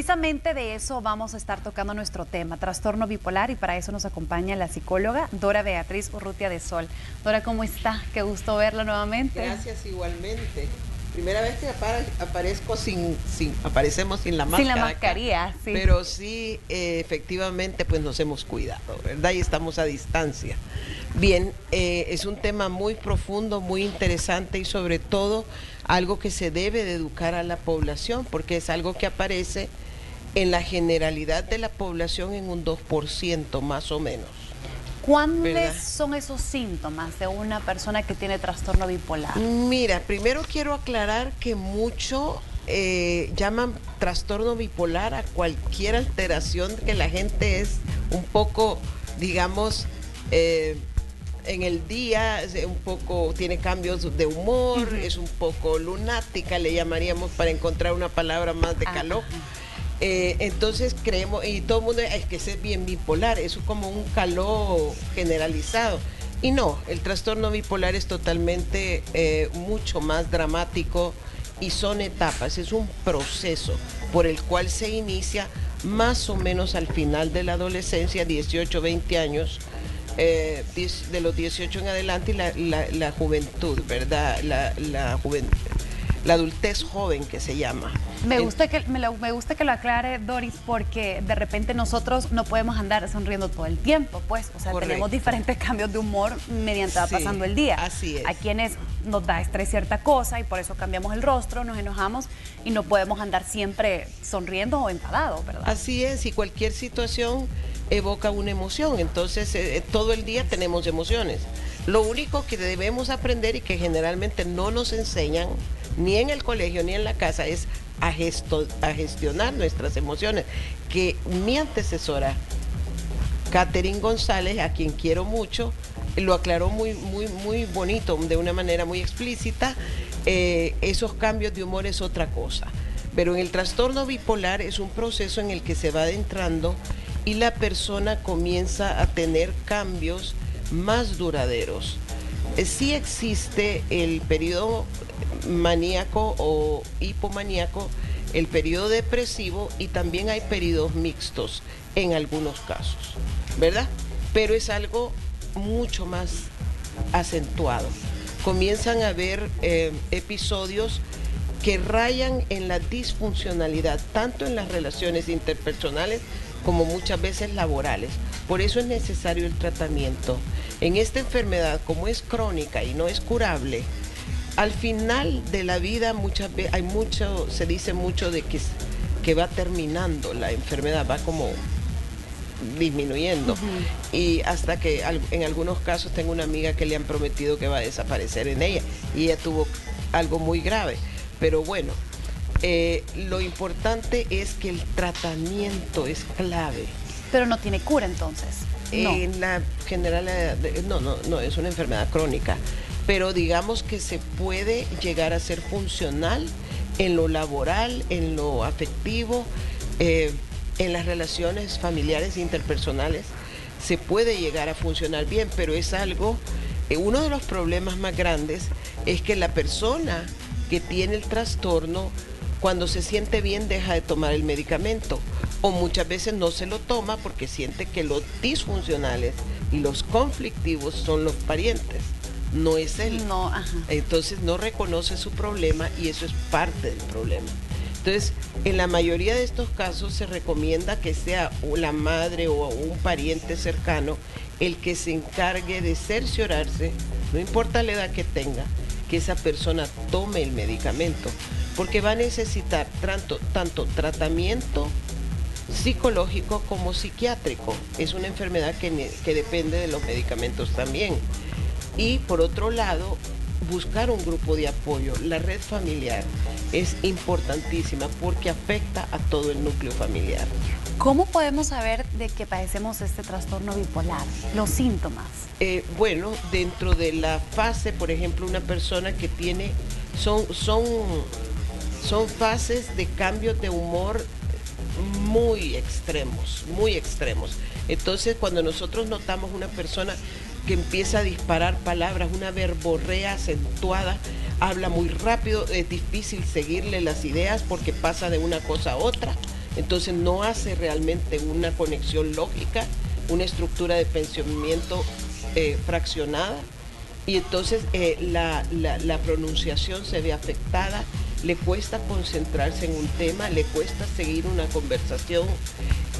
Precisamente de eso vamos a estar tocando nuestro tema, trastorno bipolar, y para eso nos acompaña la psicóloga Dora Beatriz Urrutia de Sol. Dora, ¿cómo está? Qué gusto verla nuevamente. Gracias, igualmente. Primera vez que aparecemos sin la máscara. Sin la mascarilla, acá, sí. Pero sí, efectivamente, pues nos hemos cuidado, ¿verdad? Y estamos a distancia. Bien, es un tema muy profundo, muy interesante y sobre todo algo que se debe de educar a la población, porque es algo que aparece en la generalidad de la población en un 2% más o menos. ¿Cuáles son esos síntomas de una persona que tiene trastorno bipolar? Mira, primero quiero aclarar que mucho llaman trastorno bipolar a cualquier alteración que la gente es un poco, digamos, en el día, un poco tiene cambios de humor, es un poco lunática, le llamaríamos para encontrar una palabra más de calor. Entonces creemos, y todo el mundo es que es bien bipolar, eso es como un calor generalizado. Y no, el trastorno bipolar es totalmente mucho más dramático y son etapas, es un proceso por el cual se inicia más o menos al final de la adolescencia, 18, 20 años, de los 18 en adelante, y la juventud, ¿verdad? La adultez joven, que se llama. Me gusta que lo aclare, Doris, porque de repente nosotros no podemos andar sonriendo todo el tiempo, pues, o sea, Correcto. Tenemos diferentes cambios de humor mediante va pasando el día. Así es. A quienes nos da estrés cierta cosa y por eso cambiamos el rostro, nos enojamos y no podemos andar siempre sonriendo o enfadados, ¿verdad? Así es, y cualquier situación evoca una emoción, entonces todo el día tenemos emociones. Lo único que debemos aprender y que generalmente no nos enseñan, ni en el colegio ni en la casa, es a gestionar nuestras emociones, que mi antecesora, Catherine González, a quien quiero mucho, lo aclaró muy bonito, de una manera muy explícita. Esos cambios de humor es otra cosa, pero en el trastorno bipolar es un proceso en el que se va adentrando y la persona comienza a tener cambios más duraderos. Sí existe el periodo maníaco o hipomaníaco, el periodo depresivo, y también hay periodos mixtos en algunos casos, ¿verdad? Pero es algo mucho más acentuado. Comienzan a haber episodios que rayan en la disfuncionalidad, tanto en las relaciones interpersonales como muchas veces laborales. Por eso es necesario el tratamiento. En esta enfermedad, como es crónica y no es curable, al final de la vida muchas veces se dice mucho de que va terminando la enfermedad, va como disminuyendo. Y hasta que en algunos casos tengo una amiga que le han prometido que va a desaparecer en ella, y ella tuvo algo muy grave. Pero bueno, lo importante es que el tratamiento es clave. Pero no tiene cura entonces. No. En la general, no, es una enfermedad crónica, pero digamos que se puede llegar a ser funcional en lo laboral, en lo afectivo, en las relaciones familiares e interpersonales. Se puede llegar a funcionar bien, pero es algo, uno de los problemas más grandes es que la persona que tiene el trastorno, cuando se siente bien, deja de tomar el medicamento, o muchas veces no se lo toma porque siente que los disfuncionales y los conflictivos son los parientes, no es él. No, ajá. Entonces no reconoce su problema y eso es parte del problema. Entonces, en la mayoría de estos casos se recomienda que sea la madre o un pariente cercano el que se encargue de cerciorarse, no importa la edad que tenga, que esa persona tome el medicamento, porque va a necesitar tanto tratamiento psicológico como psiquiátrico. Es una enfermedad que depende de los medicamentos también. Y por otro lado, buscar un grupo de apoyo. La red familiar es importantísima porque afecta a todo el núcleo familiar. ¿Cómo podemos saber de que padecemos este trastorno bipolar? Los síntomas. Bueno, dentro de la fase, por ejemplo, una persona que tiene, son fases de cambios de humor muy extremos, muy extremos. Entonces, cuando nosotros notamos una persona que empieza a disparar palabras, una verborrea acentuada, habla muy rápido, es difícil seguirle las ideas porque pasa de una cosa a otra, Entonces no hace realmente una conexión lógica, una estructura de pensamiento fraccionada, y entonces la pronunciación se ve afectada, le cuesta concentrarse en un tema, le cuesta seguir una conversación.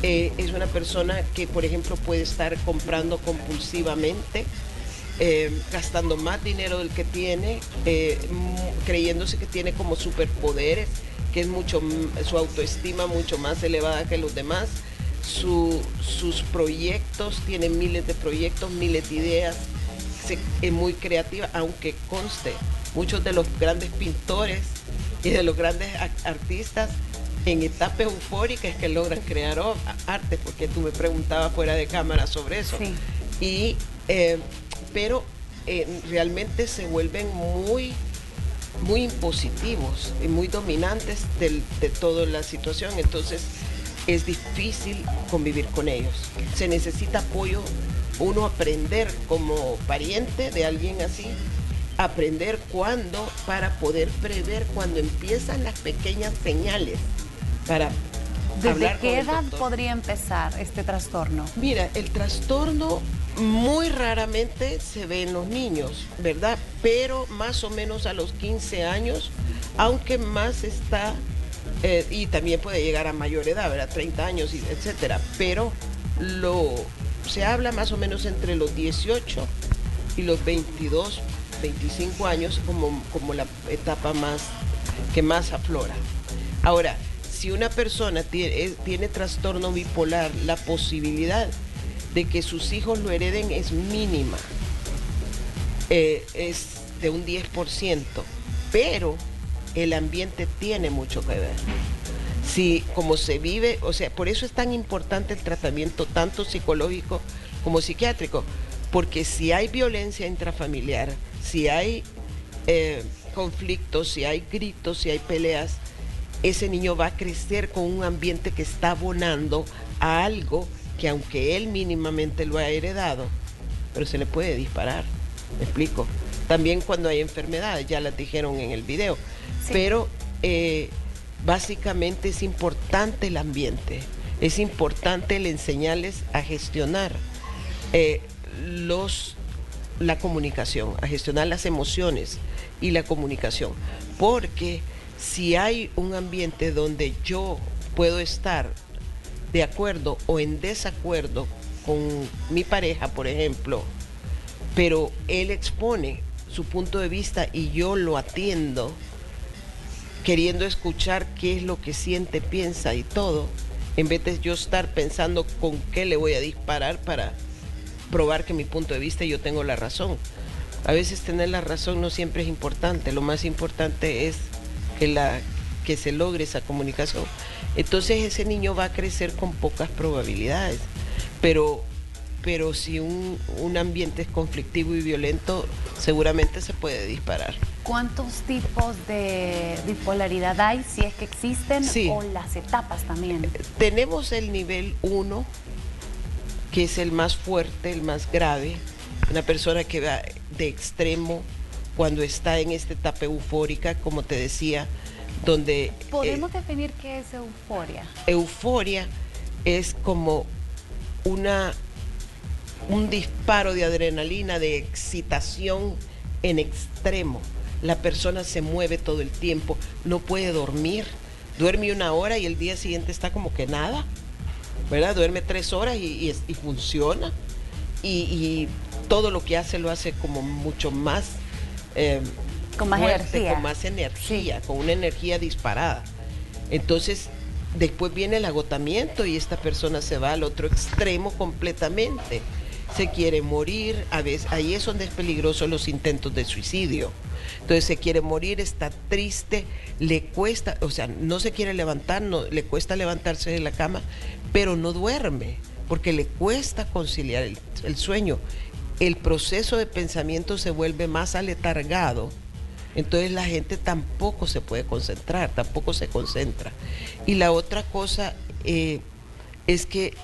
Es una persona que, por ejemplo, puede estar comprando compulsivamente, gastando más dinero del que tiene, creyéndose que tiene como superpoderes, que es su autoestima mucho más elevada que los demás. Sus proyectos, tiene miles de proyectos, miles de ideas, es muy creativa, aunque conste, muchos de los grandes pintores y de los grandes artistas en etapas eufóricas que logran crear arte, porque tú me preguntabas fuera de cámara sobre eso. Sí. Pero realmente se vuelven muy impositivos y muy dominantes de toda la situación. Entonces es difícil convivir con ellos. Se necesita apoyo, uno aprender como pariente de alguien así, aprender cuándo, para poder prever cuando empiezan las pequeñas señales, para ¿Desde qué edad podría empezar este trastorno? Mira, el trastorno muy raramente se ve en los niños, ¿verdad? Pero más o menos a los 15 años, aunque más está, y también puede llegar a mayor edad, ¿verdad? 30 años, etcétera. Pero se habla más o menos entre los 18 y los 22, 25 años como la etapa que más aflora. Ahora, si una persona tiene trastorno bipolar, la posibilidad de que sus hijos lo hereden es mínima, es de un 10%, pero el ambiente tiene mucho que ver. Si como se vive, o sea, por eso es tan importante el tratamiento tanto psicológico como psiquiátrico, porque si hay violencia intrafamiliar, si hay conflictos, si hay gritos, si hay peleas, ese niño va a crecer con un ambiente que está abonando a algo que, aunque él mínimamente lo ha heredado, pero se le puede disparar. ¿Me explico? También cuando hay enfermedades, ya las dijeron en el video. Sí. Pero básicamente es importante el ambiente, es importante el enseñarles a gestionar la comunicación, a gestionar las emociones y la comunicación, porque si hay un ambiente donde yo puedo estar de acuerdo o en desacuerdo con mi pareja, por ejemplo, pero él expone su punto de vista y yo lo atiendo, queriendo escuchar qué es lo que siente, piensa y todo, en vez de yo estar pensando con qué le voy a disparar para probar que mi punto de vista yo tengo la razón. A veces tener la razón no siempre es importante, lo más importante es que se logre esa comunicación. Entonces ese niño va a crecer con pocas probabilidades, pero si un ambiente es conflictivo y violento, seguramente se puede disparar. ¿Cuántos tipos de bipolaridad hay, si es que existen? Sí. O las etapas también. Tenemos el nivel 1, que es el más fuerte, el más grave, una persona que va de extremo cuando está en esta etapa eufórica, como te decía, donde... ¿Podemos definir qué es euforia? Euforia es como un disparo de adrenalina, de excitación en extremo. La persona se mueve todo el tiempo, no puede dormir, duerme 1 hora y el día siguiente está como que nada, ¿verdad? Duerme 3 horas y funciona, y todo lo que hace lo hace como mucho más con más fuerte, energía. con más energía, sí. Con una energía disparada. Entonces después viene el agotamiento y esta persona se va al otro extremo completamente, se quiere morir. A veces ahí es donde es peligroso los intentos de suicidio. Entonces se quiere morir, está triste, le cuesta, o sea, no se quiere levantar, le cuesta levantarse de la cama, pero no duerme porque le cuesta conciliar el sueño. El proceso de pensamiento se vuelve más aletargado, entonces la gente tampoco se puede concentrar, tampoco se concentra. Y la otra cosa es que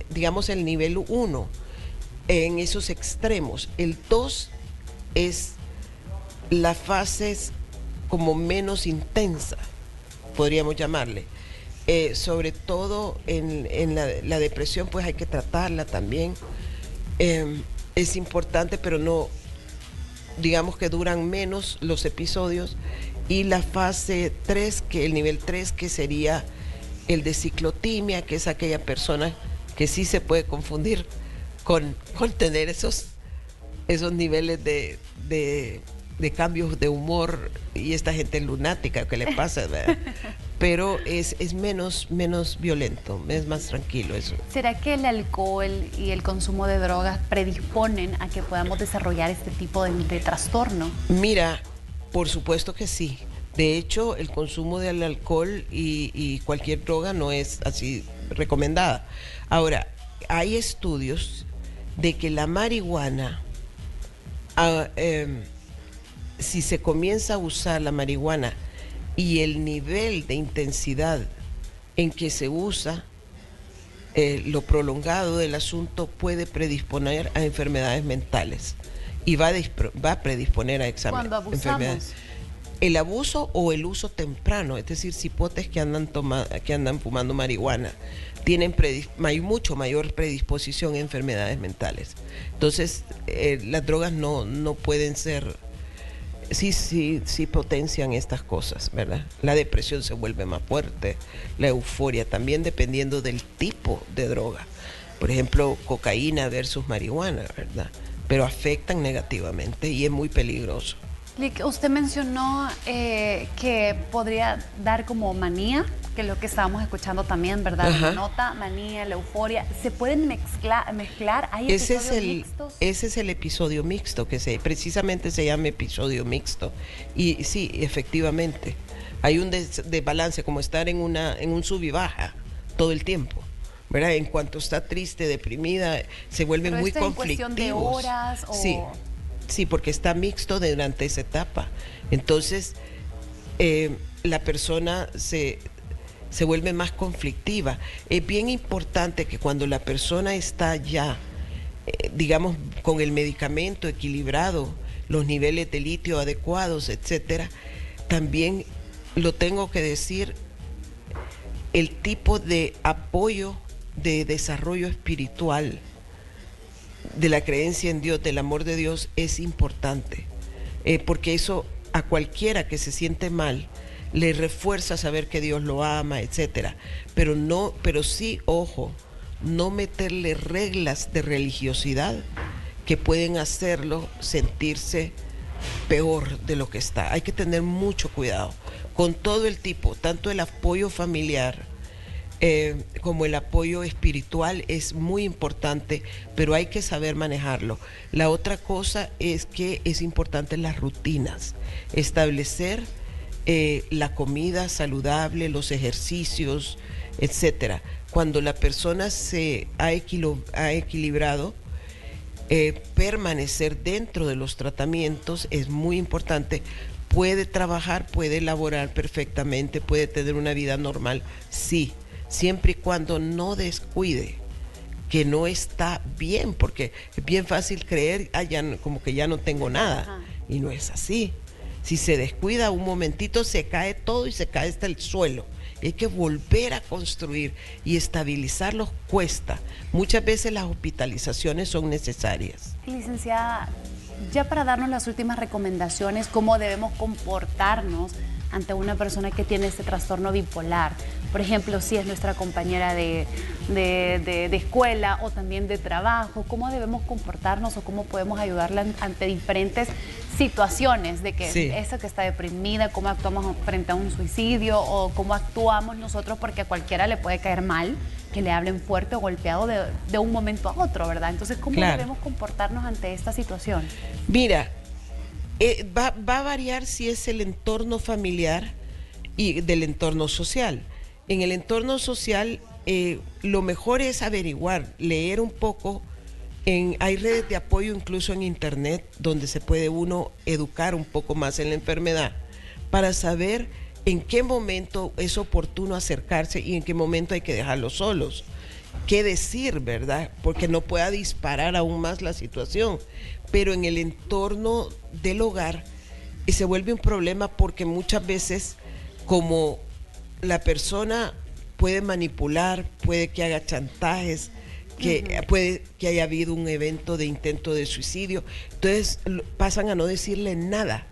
digamos el nivel 1, en esos extremos. El 2 es la fase como menos intensa, podríamos llamarle. Sobre todo en la depresión, pues hay que tratarla también. Es importante, pero no, digamos que duran menos los episodios. Y la fase 3, que el nivel 3, que sería el de ciclotimia, que es aquella persona que sí se puede confundir con tener esos niveles de cambios de humor, y esta gente lunática que le pasa, ¿verdad? Pero es menos violento, es más tranquilo eso. ¿Será que el alcohol y el consumo de drogas predisponen a que podamos desarrollar este tipo de trastorno? Mira, por supuesto que sí. De hecho, el consumo del alcohol y cualquier droga no es así recomendada. Ahora, hay estudios de que la marihuana, si se comienza a usar la marihuana y el nivel de intensidad en que se usa, lo prolongado del asunto puede predisponer a enfermedades mentales y va a predisponer a Cuando abusamos. enfermedades. El abuso o el uso temprano, es decir, cipotes que andan fumando marihuana, hay mucho mayor predisposición a enfermedades mentales. Entonces, las drogas no pueden ser, sí potencian estas cosas, ¿verdad? La depresión se vuelve más fuerte, la euforia también, dependiendo del tipo de droga. Por ejemplo, cocaína versus marihuana, ¿verdad? Pero afectan negativamente y es muy peligroso. Usted mencionó que podría dar como manía, que es lo que estábamos escuchando también, ¿verdad? La nota, manía, la euforia. ¿Se pueden mezclar? ¿Hay episodios mixtos? Ese es el episodio mixto, precisamente se llama episodio mixto. Y sí, efectivamente, hay un desbalance, como estar en un sub y baja todo el tiempo, ¿verdad? En cuanto está triste, deprimida, se vuelve muy conflictivos. ¿En cuestión de horas o...? Sí, porque está mixto durante esa etapa. Entonces, la persona se vuelve más conflictiva. Es bien importante que cuando la persona está ya, digamos, con el medicamento equilibrado, los niveles de litio adecuados, etcétera, también lo tengo que decir, el tipo de apoyo de desarrollo espiritual, de la creencia en Dios, del amor de Dios, es importante, porque eso a cualquiera que se siente mal le refuerza saber que Dios lo ama, etcétera. Pero sí, ojo, no meterle reglas de religiosidad que pueden hacerlo sentirse peor de lo que está. Hay que tener mucho cuidado con todo el tipo, tanto el apoyo familiar como el apoyo espiritual es muy importante, pero hay que saber manejarlo. La otra cosa es que es importante las rutinas, establecer la comida saludable, los ejercicios, etcétera. Cuando la persona se ha equilibrado, permanecer dentro de los tratamientos es muy importante. Puede trabajar, puede laborar perfectamente, puede tener una vida normal, sí, siempre y cuando no descuide que no está bien, porque es bien fácil creer, como que ya no tengo nada, y no es así. Si se descuida un momentito, se cae todo y se cae hasta el suelo. Hay que volver a construir, y estabilizarlos cuesta. Muchas veces las hospitalizaciones son necesarias. Licenciada, ya para darnos las últimas recomendaciones, ¿cómo debemos comportarnos ante una persona que tiene este trastorno bipolar? Por ejemplo, si es nuestra compañera de escuela o también de trabajo, ¿cómo debemos comportarnos o cómo podemos ayudarla ante diferentes situaciones de que esa que está deprimida, cómo actuamos frente a un suicidio o cómo actuamos nosotros, porque a cualquiera le puede caer mal que le hablen fuerte o golpeado de un momento a otro, ¿verdad? Entonces, ¿cómo debemos comportarnos ante esta situación? Mira, va a variar si es el entorno familiar y del entorno social. En el entorno social, lo mejor es averiguar, leer un poco. Hay redes de apoyo incluso en internet donde se puede uno educar un poco más en la enfermedad para saber en qué momento es oportuno acercarse y en qué momento hay que dejarlos solos. ¿Qué decir, verdad? Porque no pueda disparar aún más la situación. Pero en el entorno del hogar se vuelve un problema, porque muchas veces, como la persona puede manipular, puede que haga chantajes, que puede que haya habido un evento de intento de suicidio. Entonces pasan a no decirle nada,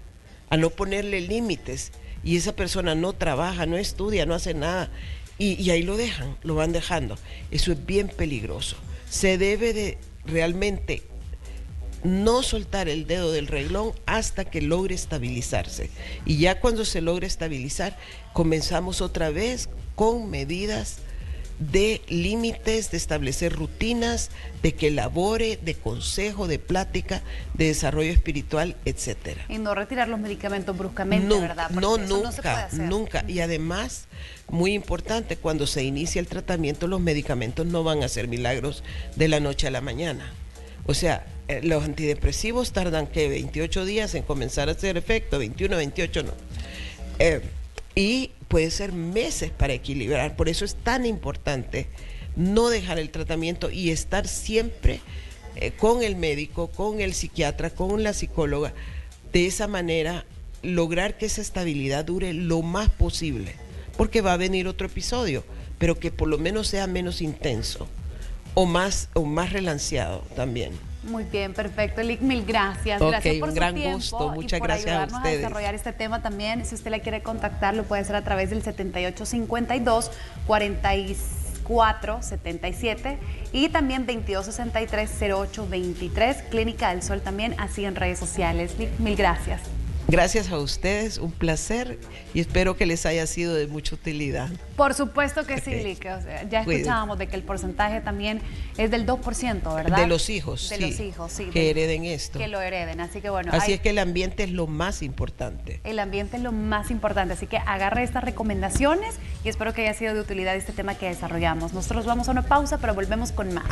a no ponerle límites, y esa persona no trabaja, no estudia, no hace nada, y ahí lo dejan, lo van dejando. Eso es bien peligroso. Se debe de realmente no soltar el dedo del renglón hasta que logre estabilizarse, y ya cuando se logre estabilizar comenzamos otra vez con medidas de límites, de establecer rutinas, de que elabore, de consejo, de plática, de desarrollo espiritual, etcétera. Y no retirar los medicamentos bruscamente, No, ¿verdad? Porque no, eso nunca, no se puede hacer. nunca. Y además, muy importante, cuando se inicia el tratamiento, los medicamentos no van a hacer milagros de la noche a la mañana. O sea, los antidepresivos tardan, ¿qué? 28 días en comenzar a hacer efecto, 21, 28 no. Y puede ser meses para equilibrar. Por eso es tan importante no dejar el tratamiento y estar siempre con el médico, con el psiquiatra, con la psicóloga. De esa manera lograr que esa estabilidad dure lo más posible, porque va a venir otro episodio, pero que por lo menos sea menos intenso o más relanceado también. Muy bien, perfecto. Lic, mil gracias. Okay, Gracias por un su gran tiempo gusto. Muchas y por gracias ayudarnos a ustedes. desarrollar este tema también. Si usted la quiere contactar, lo puede hacer a través del 7852-4477 y también 2263-0823. Clínica del Sol también, así en redes sociales. Lic, mil gracias. Gracias a ustedes, un placer, y espero que les haya sido de mucha utilidad. Por supuesto que sí, Lic. O sea, ya escuchábamos de que el porcentaje también es del 2%, ¿verdad? De los hijos, de los hijos, sí. Que hereden esto. Que lo hereden, así que bueno. Así es que el ambiente es lo más importante. El ambiente es lo más importante, así que agarre estas recomendaciones y espero que haya sido de utilidad este tema que desarrollamos. Nosotros vamos a una pausa, pero volvemos con más.